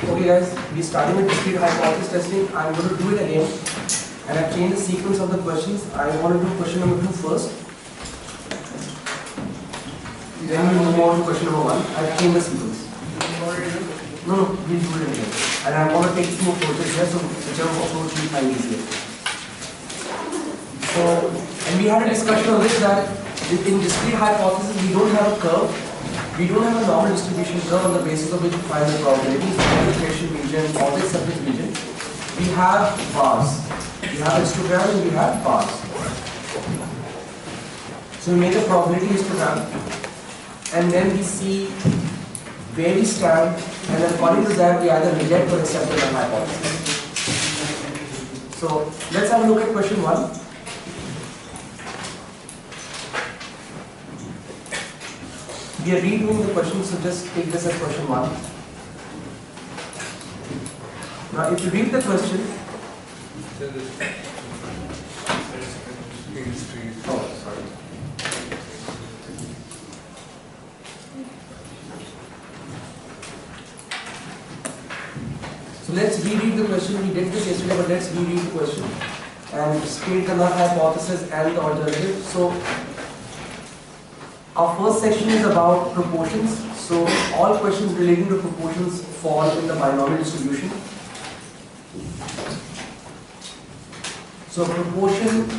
Okay guys, we're starting with discrete hypothesis testing. I'm going to do it again and I've changed the sequence of the questions. I want to do question number 2 first. Then we move on to question number 1. I've changed the sequence. No, we'll do it again. And I'm going to take 2 approaches here, so whichever approach you find easier. So, and we had a discussion on this that in discrete hypothesis we don't have a curve. We don't have a normal distribution curve on the basis of which we find the probabilities, concentration region, object surface region. We have bars. We have histogram and we have bars. So we make a probability histogram and then we see where we stand, and then according to that we either reject or accept the hypothesis. So let's have a look at question 1. We are redoing the question, so just take this as question 1. Now, if you read the question, oh, sorry. So let's reread the question. We did this yesterday, but let's reread the question and state the null hypothesis and the alternative. So our first section is about proportions. So all questions relating to proportions fall in the binomial distribution. So proportion,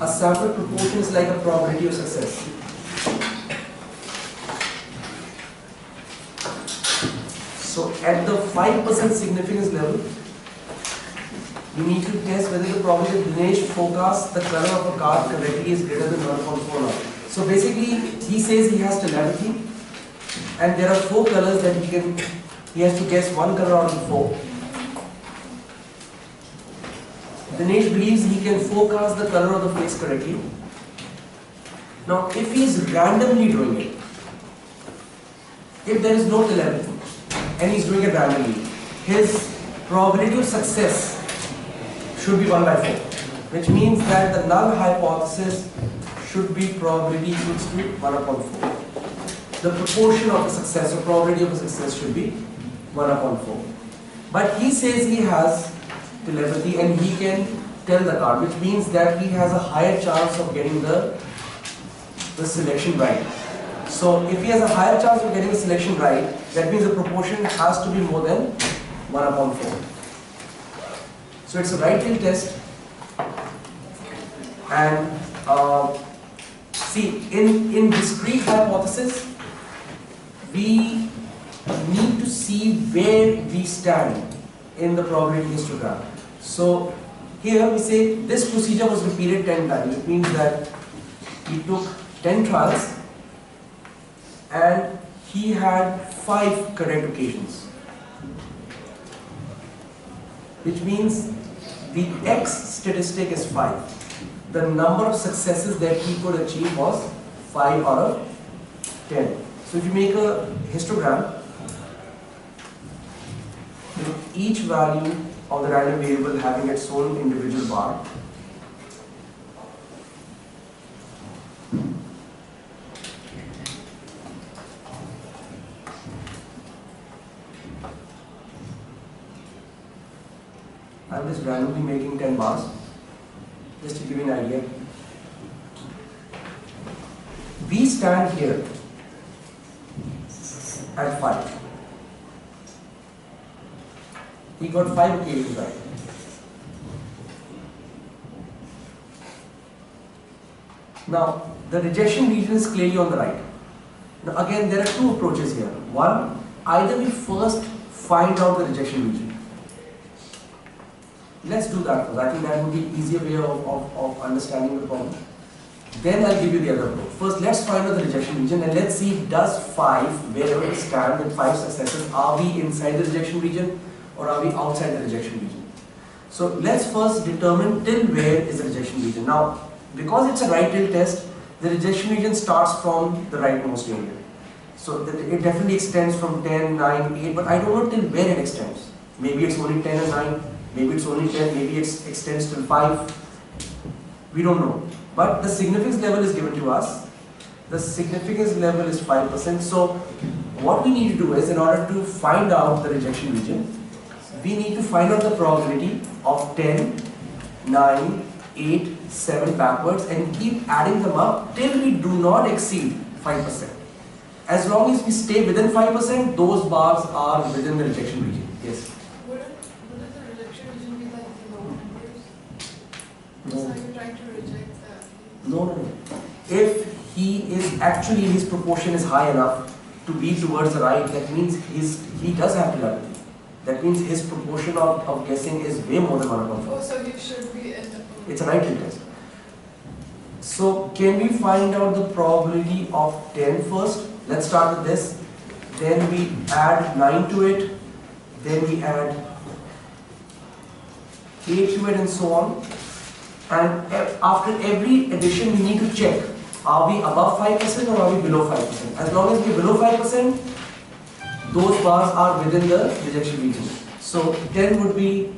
a sample proportion is like a probability of success. So at the 5% significance level, you need to test whether the probability of Dinesh forecasts the color of a card correctly is greater than 1.4 now. So basically, he says he has telepathy, and there are 4 colors that he has to guess 1 color out of 4. Dinesh believes he can forecast the color of the face correctly. Now, if he is randomly doing it, if there is no telepathy, and he is doing it randomly, his probability of success should be 1 by 4, which means that the null hypothesis should be probability equals to 1 upon 4. The proportion of the success, or probability of the success, should be 1 upon 4. But he says he has telepathy and he can tell the card, which means that he has a higher chance of getting the selection right. So if he has a higher chance of getting the selection right, that means the proportion has to be more than 1 upon 4. So it's a right-tail test, and see, in discrete hypothesis, we need to see where we stand in the probability histogram. So here we say this procedure was repeated 10 times. It means that he took 10 trials and he had 5 correct occasions, which means the X statistic is 5. The number of successes that he could achieve was 5 out of 10. So if you make a histogram, with each value of the random variable having its own individual bar, I'm just randomly making 10 bars. Just to give you an idea, we stand here at 5. He got 5 occasions right. Now, the rejection region is clearly on the right. Now, again, there are 2 approaches here. One, either we first find out the rejection region. Let's do that first. I think that would be an easier way of understanding the problem. Then I'll give you the other approach. First, let's find out the rejection region and let's see, does 5, wherever we stand with 5 successes, are we inside the rejection region or are we outside the rejection region? So let's first determine till where is the rejection region. Now, because it's a right-tail test, the rejection region starts from the rightmost area. So it definitely extends from 10, 9, 8, but I don't know till where it extends. Maybe it's only 10 and 9. Maybe it's only 10, maybe it extends till 5. We don't know. But the significance level is given to us. The significance level is 5%. So what we need to do is, in order to find out the rejection region, we need to find out the probability of 10, 9, 8, 7 backwards and keep adding them up till we do not exceed 5%. As long as we stay within 5%, those bars are within the rejection region. Yes? Wouldn't the rejection region be like the low numbers? No. So you're trying to reject that. No. If he is actually, his proportion is high enough to be towards the right, that means he does have telepathy. That means his proportion of guessing is way more than 1/5. Oh, so you should be in the... It's a right test. So can we find out the probability of 10 first? Let's start with this. Then we add 9 to it. Then we add 8 to it and so on. And after every addition we need to check, are we above 5% or are we below 5%? As long as we're below 5%, those bars are within the rejection region. So 10 would be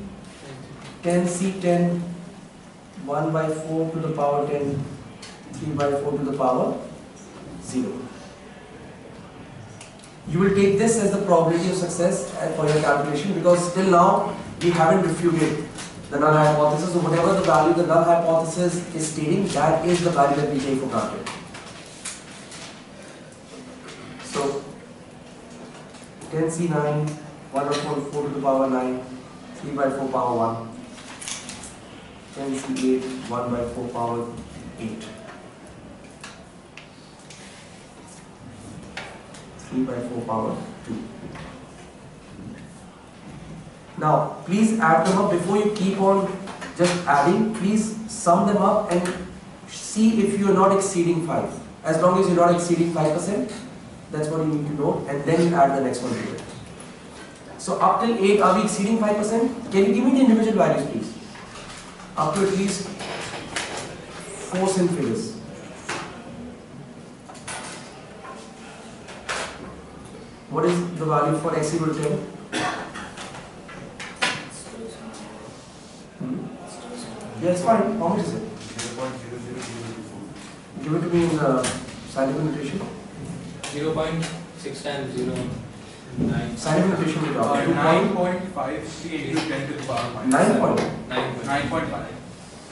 10C10 1 by 4 to the power 10, 3 by 4 to the power 0. You will take this as the probability of success for your calculation, because till now we haven't refuted the null hypothesis. So whatever the value the null hypothesis is stating, that is the value that we take for granted. So 10C9 1 upon 4 to the power 9, 3 by 4 power 1, 10C8 1 by 4 power 8, 3 by 4 power 2. Now, please add them up. Before you keep on just adding, please sum them up and see if you are not exceeding 5. As long as you are not exceeding 5%, that's what you need to know, and then you add the next one to it. So up till 8, are we exceeding 5%? Can you give me the individual values, please? Up to at least 4 sin figures. What is the value for x equal to 10? Yes, fine. How much is it? 0.0004. Give it to me in scientific notation. 0.6 times 0.9. Scientific notation we got. 9.53 into 10 to the power minus 9.5.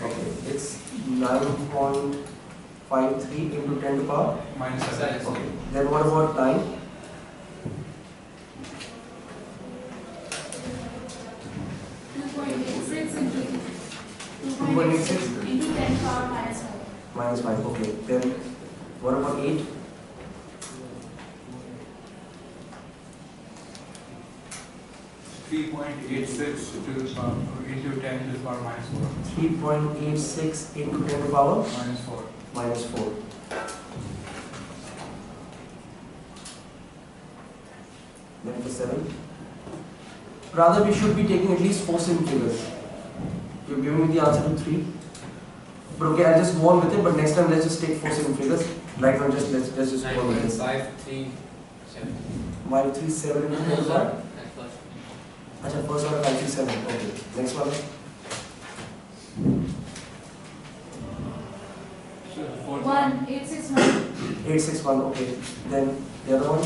Okay, it's 9.53 into 10 to the power minus 7. Okay. Then what about 9? 2.86 into 10 power minus 5. minus 5. Okay. Then what about 8? 3.86 to the power into 10 to the power minus 4. 3.86 into 10 to the power Minus 4. minus 4. Then the 7. Rather, we should be taking at least 4 sim figures. You've given me the answer to 3. But okay, I'll just go on with it. But next time, let's just take 4 sim figures. Right now, let's just go on with this. 5, 3, 7. 5, 3, 7 into 10 to the power. Acha, first one 5, 3, 7. Okay. Next one. So the fourth 1, 8, 6, 1. 8, 6, 1. Okay. Then the other one.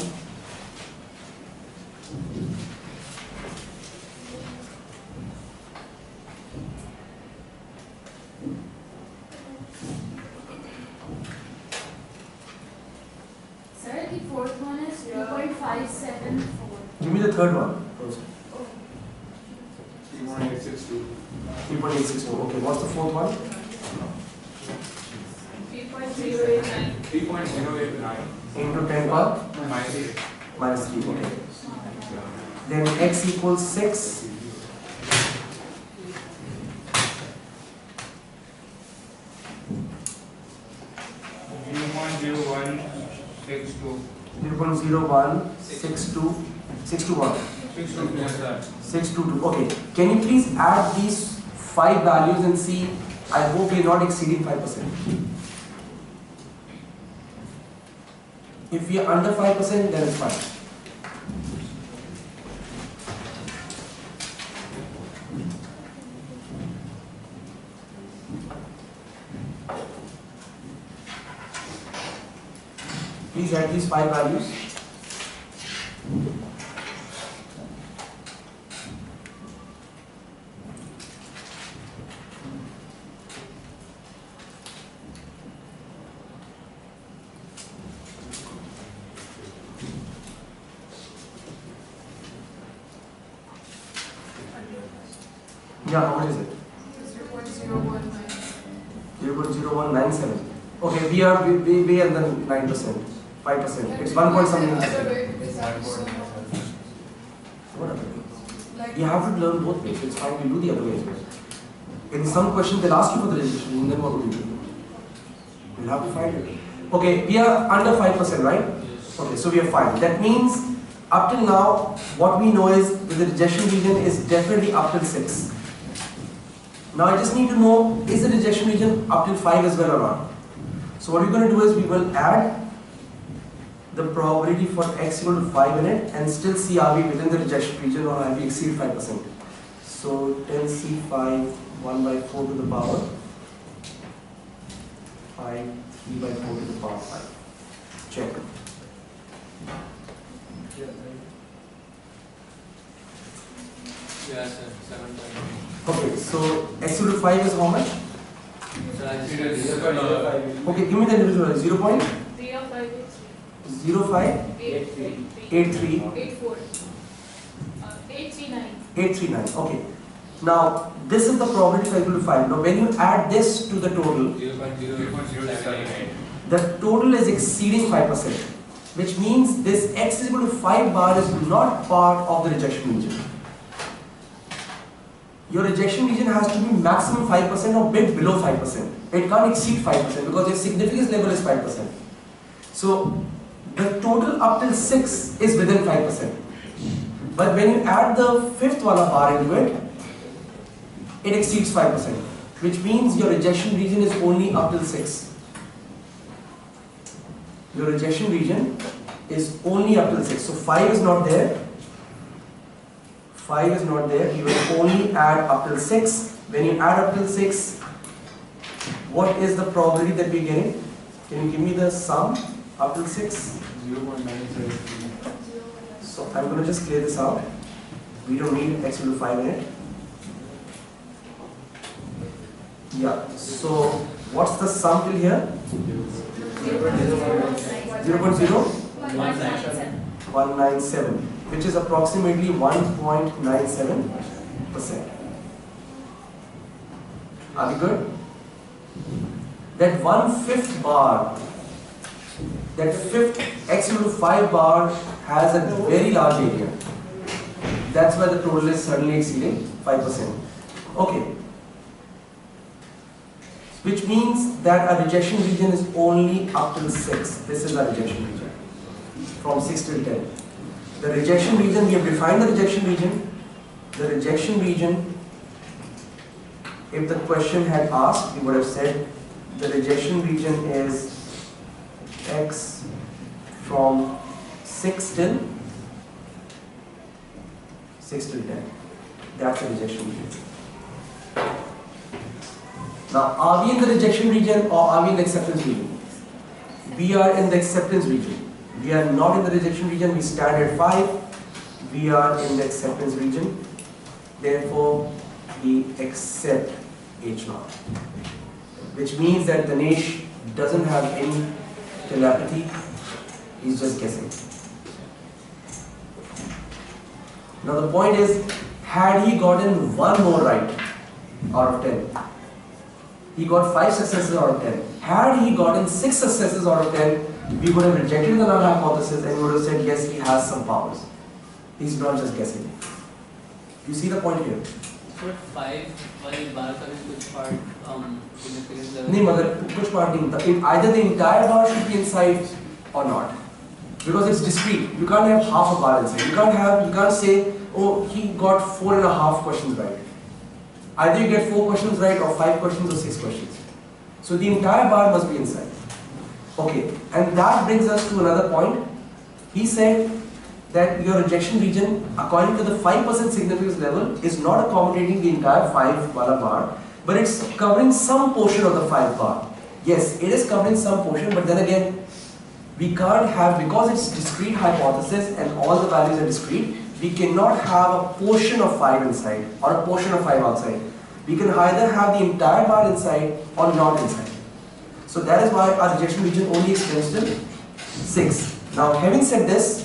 Sir, the fourth one is 2.574. Give me the third one first. 3.862. 3.864. Okay. What's the fourth one? 3.089. 3.089 Into 10 power minus 8. minus 3. Okay. Then x equals 6. 0.0162. 0.0162 621 622. 622. Okay. Can you please add these 5 values and see? I hope we are not exceeding 5%. If we are under 5%, then it's fine. Please add these 5 values. Yeah, how much is it? 0.0197. Okay, we are way under 9%, 5%. It's 1 point something percent. Whatever. You have to learn both ways. It's fine. We do the other way as well. In some questions, they'll ask you for the registration, and then what would you do? You'll have to find it. Okay, we are under 5%, right? Okay, so we are fine. That means up till now, what we know is that the rejection region is definitely up till 6. Now I just need to know, is the rejection region up till 5 as well or not? So what we're going to do is we will add the probability for x equal to 5 in it and still see are we within the rejection region or have we exceeded 5%. So 10C5 1 by 4 to the power 5 3 by 4 to the power 5. Check. Yeah, sir. 7. Okay, so x equal to 5 is how much? So I just It is, got Okay, give me the individual value. 0 point 3 of 5 05 8 3 83 8 4 839. 839. Okay. Now this is the probability for equal to 5. Now when you add this to the total, 0.078. the total is exceeding 5%, which means this x is equal to 5 bar is not part of the rejection region. Your rejection region has to be maximum 5% or bit below 5%. It can't exceed 5% because your significance level is 5%. So the total up till 6 is within 5%. But when you add the fifth wala bar into it, it exceeds 5%, which means your rejection region is only up till 6. Your rejection region is only up till 6. So 5 is not there. 5 is not there. You will only add up till 6. When you add up till 6, what is the probability that we're getting? Can you give me the sum up till 6? 0.973. So I'm going to just clear this out. We don't need x equal to 5 in it. Yeah. So what's the sum till here? 0.0 197, which is approximately 1.97%. Are we good? That 1/5 bar, that fifth x equal to 5 bar has a very large area. That's why the total is suddenly exceeding 5%. Okay. Which means that our rejection region is only up till 6. This is our rejection region. From 6 till 10. The rejection region, we have defined the rejection region. The rejection region, if the question had asked, we would have said the rejection region is x from 6 till 10. That's the rejection region. Now, are we in the rejection region or are we in the acceptance region? We are in the acceptance region. We are not in the rejection region. We stand at 5. We are in the acceptance region. Therefore, we accept H0. Which means that Dinesh doesn't have any telepathy. He's just guessing. Now the point is, had he gotten one more right out of 10, he got 5 successes out of 10. Had he gotten 6 successes out of 10, we would have rejected the null hypothesis and we would have said, yes, he has some powers. He's not just guessing. You see the point here? So 5 वाली बार का भी कुछ part significance level. नहीं मगर कुछ part नहीं था. Either the entire bar should be inside or not, because it's discrete. You can't have half a bar inside. You can't say, oh, he got 4.5 questions right. Either you get 4 questions right or 5 questions or 6 questions. So the entire bar must be inside. Okay, and that brings us to another point. He said that your rejection region, according to the 5% significance level, is not accommodating the entire 5 wala bar, but it's covering some portion of the 5 bar. Yes, it is covering some portion, but then again, we can't have, because it's discrete hypothesis and all the values are discrete, we cannot have a portion of 5 inside or a portion of 5 outside. We can either have the entire bar inside or not inside. So that is why our rejection region only extends till 6. Now, having said this,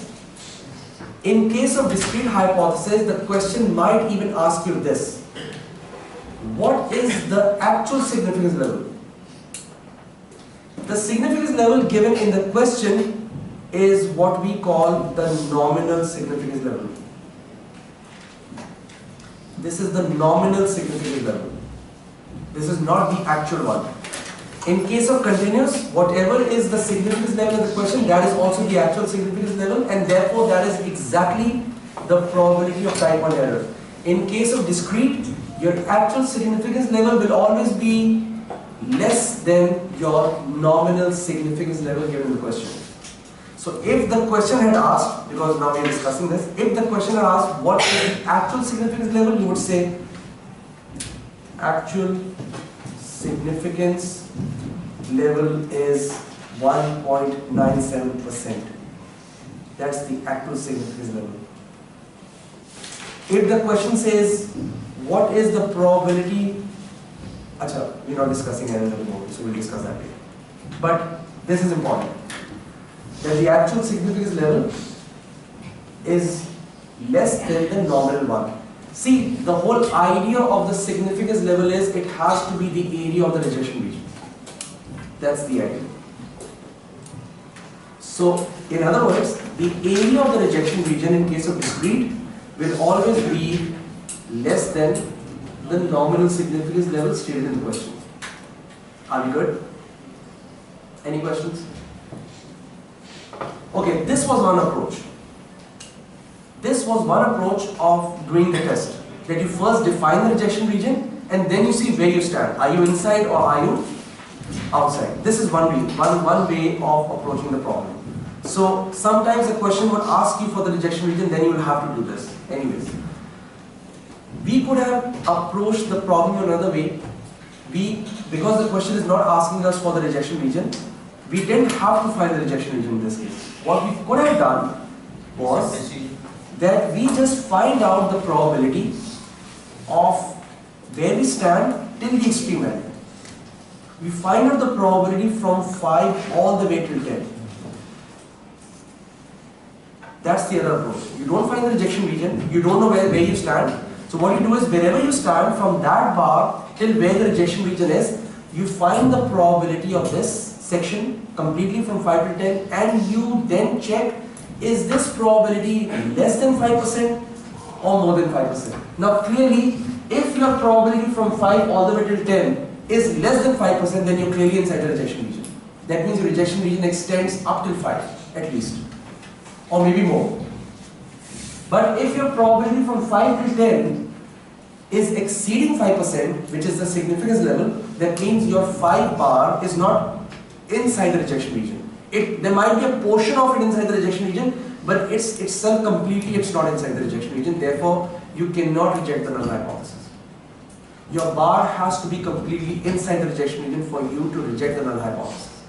in case of discrete hypothesis, the question might even ask you this. what is the actual significance level? The significance level given in the question is what we call the nominal significance level. This is the nominal significance level. This is not the actual one. In case of continuous, whatever is the significance level in the question, that is also the actual significance level, and therefore that is exactly the probability of type 1 error. In case of discrete, your actual significance level will always be less than your nominal significance level given in the question. So if the question had asked, because now we are discussing this, if the question had asked what is the actual significance level, you would say actual significance level is 1.97%. That's the actual significance level. If the question says what is the probability, we're not discussing error anymore, so we'll discuss that later. But this is important, that the actual significance level is less than the nominal one. See, the whole idea of the significance level is it has to be the area of the rejection region. That's the idea. So, in other words, the area of the rejection region in case of discrete will always be less than the nominal significance level stated in the question. Are we good? Any questions? Okay, this was one approach. This was one approach of doing the test. That you first define the rejection region and then you see where you stand. Are you inside or are you outside? This is one way of approaching the problem. So sometimes a question would ask you for the rejection region, then you will have to do this. Anyways, we could have approached the problem another way. Because the question is not asking us for the rejection region, we didn't have to find the rejection region in this case. What we could have done was that we just find out the probability of where we stand till the extreme value. We find out the probability from 5 all the way till 10. That's the other approach. You don't find the rejection region, you don't know where you stand. So what you do is wherever you stand from that bar till where the rejection region is, you find the probability of this section completely from 5 to 10 and you then check, is this probability less than 5% or more than 5%? Now clearly, if your probability from 5 all the way till 10 is less than 5%, then you're clearly inside the rejection region. That means your rejection region extends up till 5 at least, or maybe more. But if your probability from 5 till 10 is exceeding 5%, which is the significance level, that means your 5 bar is not inside the rejection region. There might be a portion of it inside the rejection region, but it's not inside the rejection region. Therefore, you cannot reject the null hypothesis. Your bar has to be completely inside the rejection region for you to reject the null hypothesis.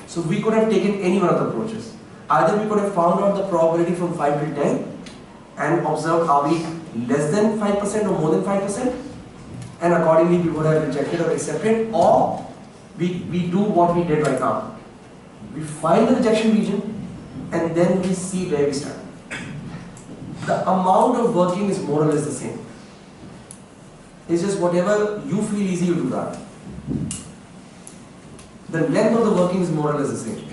So we could have taken any one of the approaches. Either we could have found out the probability from 5 till 10 and observed are we less than 5% or more than 5%, and accordingly we would have rejected or accepted, or we do what we did right now. We find the rejection region and then we see where we stand. The amount of working is more or less the same. It's just whatever you feel easy, you do that. The length of the working is more or less the same.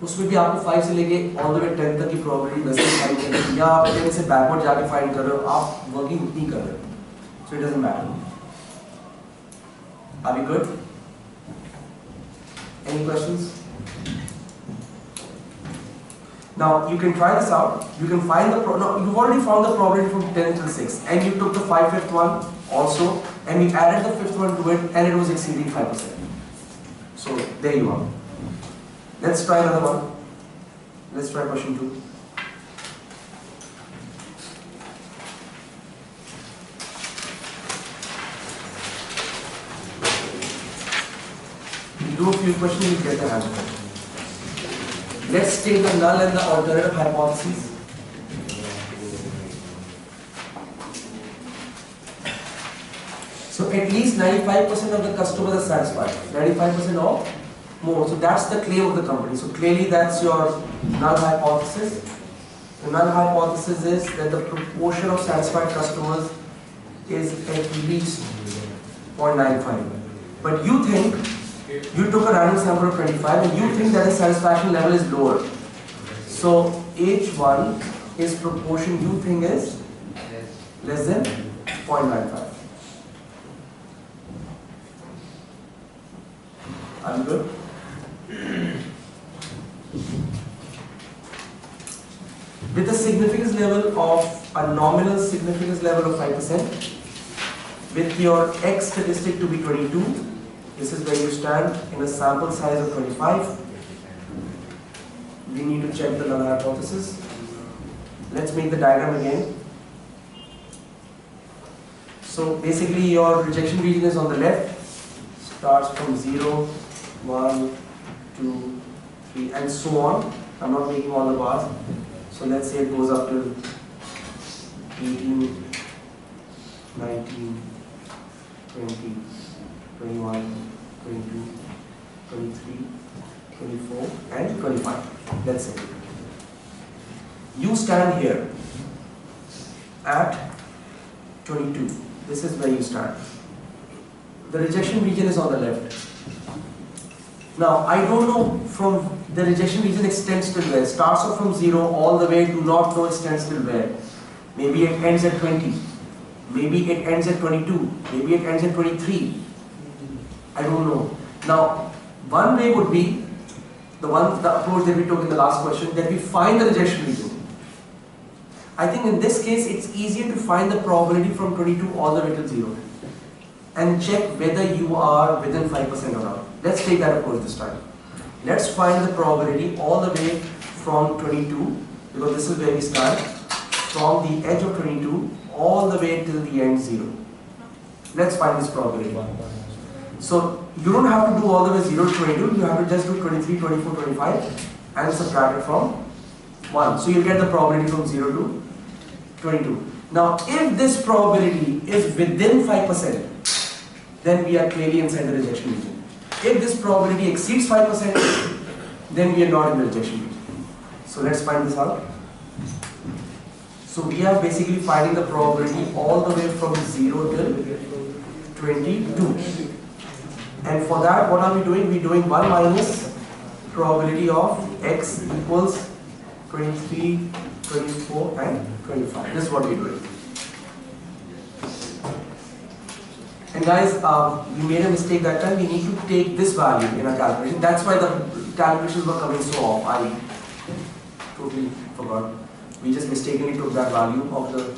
उसमें भी आपको 5 से लेके all the way 10 तक की probability वैसे find करनी है, या आप 10 से backward जाके फाइंड कर रहे हो, आप working उतनी कर रहे हो. So it doesn't matter. Are we good? Any questions? Now you can try this out. You can find the you've already found the probability from 10 till 6, and you took the 5/5 one also, and we added the 5th one to it, and it was exceeding 5%. So there you are. Let's try another one. Let's try question 2. You do a few questions, you get the answer. Let's take the null and the alternative hypotheses. So at least 95% of the customers are satisfied. 95% or more. So that's the claim of the company. So clearly that's your null hypothesis. The null hypothesis is that the proportion of satisfied customers is at least 0.95. But you think, you took a random sample of 25 and you think that the satisfaction level is lower. So H1 is proportion you think is less than 0.95. Are you good? With a significance level of a nominal significance level of 5%, with your X statistic to be 22, this is where you stand in a sample size of 25. We need to check the null hypothesis. Let's make the diagram again. So basically your rejection region is on the left, starts from 0, 1, 2, 3 and so on. I'm not making all the bars. So let's say it goes up to 18, 19, 20, 21, 22, 23, 24 and 25. Let's say. You stand here at 22. This is where you stand. The rejection region is on the left. Now, I don't know from the rejection region extends till where. Starts off from 0 all the way, do not know extends till where. Maybe it ends at 20. Maybe it ends at 22. Maybe it ends at 23. I don't know. Now, one way would be the approach that we took in the last question, that we find the rejection region. I think in this case, it's easier to find the probability from 22 all the way to 0 and check whether you are within 5% or not. Let's take that approach this time. Let's find the probability all the way from 22, because this is where we start, from the edge of 22 all the way till the end 0. Let's find this probability. So you don't have to do all the way 0 to 22, you have to just do 23, 24, 25 and subtract it from 1. So you get the probability from 0 to 22. Now if this probability is within 5%, then we are clearly inside the rejection region. If this probability exceeds 5%, then we are not in the rejection region. So let's find this out. So we are basically finding the probability all the way from 0 till 22. And for that, what are we doing? We're doing 1 minus probability of X equals 23, 24 and 25. This is what we're doing. And guys, we made a mistake that time. We need to take this value in our calculation. That's why the calculations were coming so off. I totally forgot. We just mistakenly took that value of the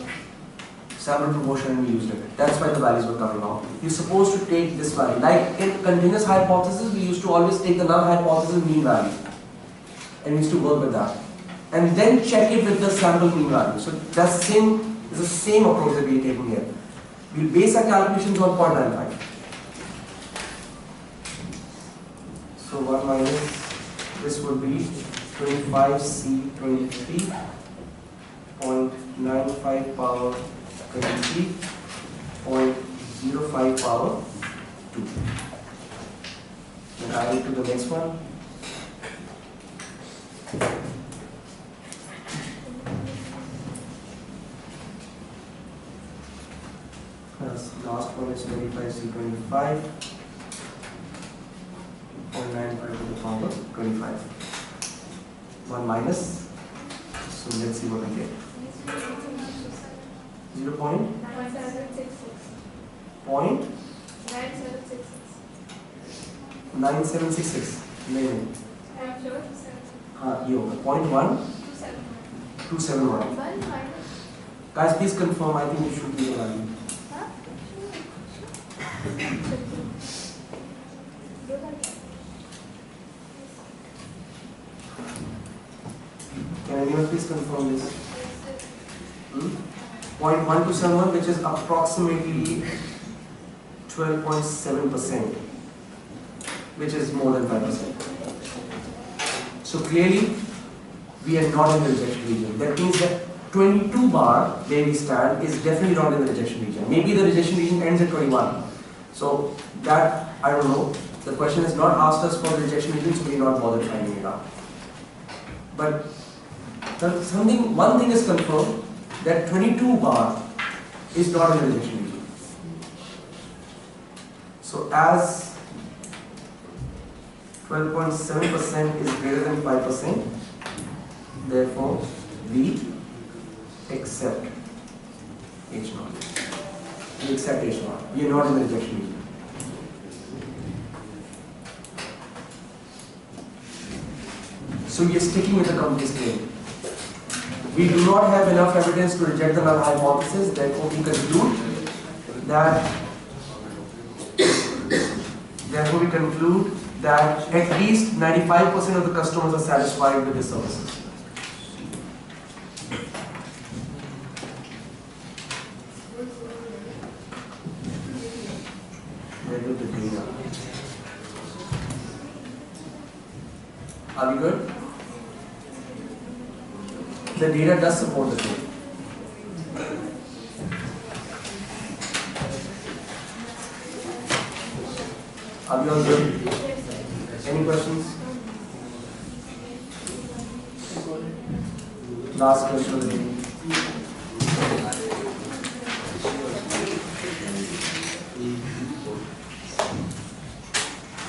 sample proportion and we used it. That's why the values were coming off. You're supposed to take this value. Like in continuous hypothesis, we used to always take the null hypothesis mean value. And we used to work with that. And then check it with the sample mean value. So that's the same approach that we are taking here. We'll base our calculations on 0.95. So 1 minus, this would be 25C 23, 0.95 power 23, 0.05 power 2. Then add it to the next one. Last one is 25C25, 0.95 to the power 25. 1 minus, so let's see what we get. 0 point? 9766. Amazing. Yo, 0.1? 271. Guys, please confirm. I think it should be the value. Can anyone please confirm this? 0.1271, which is approximately 12.7%, which is more than 5%. So clearly, we are not in the rejection region. That means that 22 bar where we stand is definitely not in the rejection region. Maybe the rejection region ends at 21. So that, I don't know. The question has not asked us for the rejection region, so we are not bothered finding it out. But one thing is confirmed, that 22 bar is not in the rejection region. So as 12.7% is greater than 5%, therefore we accept H0. We accept H0. We are not in the rejection region. So we are sticking with the company's claim. We do not have enough evidence to reject the null hypothesis, therefore we conclude that at least 95% of the customers are satisfied with the services. Where did the data? Are we good? The data does support the claim. Are we all good? Any questions? Last question of the day.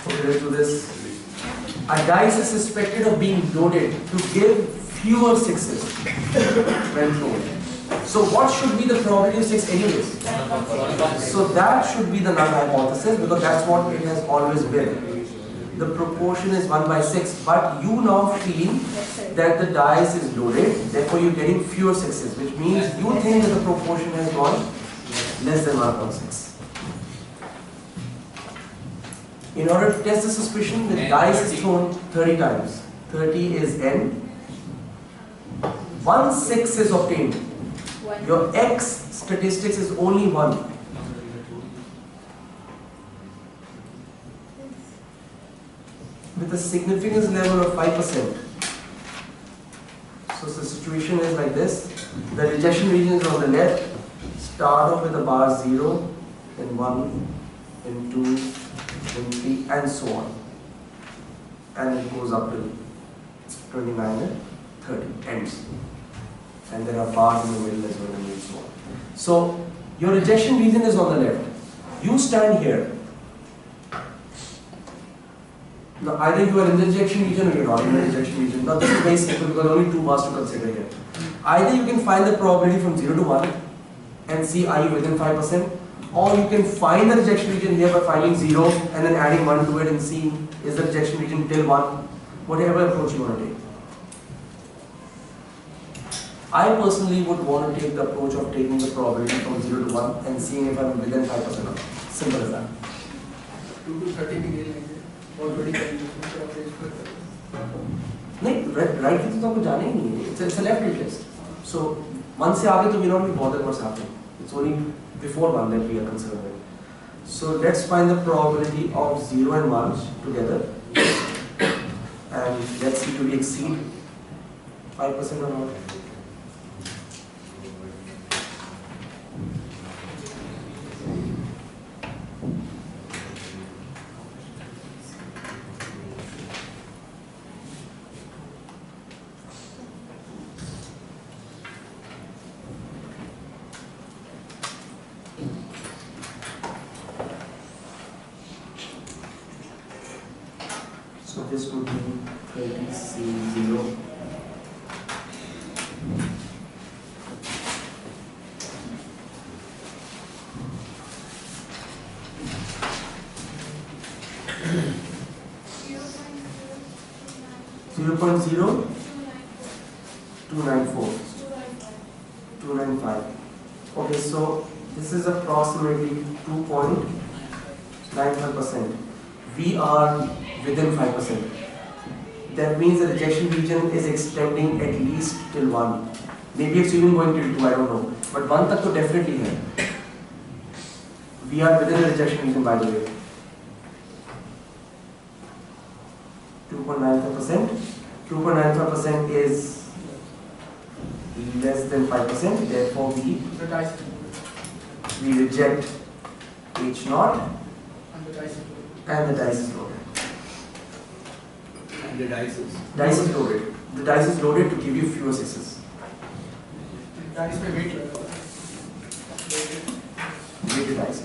Okay, let's do this. A dice is suspected of being loaded to give fewer sixes when thrown. So what should be the probability of 6 anyways? So that should be the null hypothesis because that's what it has always been. The proportion is 1 by 6, but you now feel that the dice is loaded, therefore you're getting fewer sixes, which means you think that the proportion has gone less than 1.6. In order to test the suspicion, the dice is thrown 30 times. 30 is n. 1 6 is obtained. Your X statistics is only 1. With a significance level of 5%. So the situation is like this. The rejection region is on the left. Start off with a bar 0, then 1, then 2, then 3, and so on. And it goes up to 29 and 30, ends. And there are bars in the middle as well, and so on. So your rejection region is on the left. You stand here. Now either you are in the rejection region or you are not in the rejection region. Now this is very simple because only 2 bars to consider here. Either you can find the probability from 0 to 1 and see are you within 5%, or you can find the rejection region here by finding 0 and then adding 1 to it and seeing is the rejection region till 1, whatever approach you want to take. I personally would want to take the approach of taking the probability from 0 to 1 and seeing if I'm within 5% or not. Simple as that. 2 to 30 degree already नहीं right की तो आपको जाना ही नहीं है. It's a left test. So 1 से आगे तो we not be bothered what's happening. It's only before 1 that we are concerned with. So let's find the probability of 0 and 1 together, and let's see do we exceed 5% or not. So this would be 30C0. Zero point zero 294 295. Okay, so this is approximately 2.95%. We are within 5%. That means the rejection region is extending at least till 1. Maybe it's even going till 2, I don't know. But 1 tak to definitely hai. We are within the rejection region, by the way. 2.95%. 2.95% is less than 5%. Therefore, we reject H0 and the dice is loaded. And the dice is? Dice is loaded. The dice is loaded to give you fewer sixes. Dice में weight Weighted dice.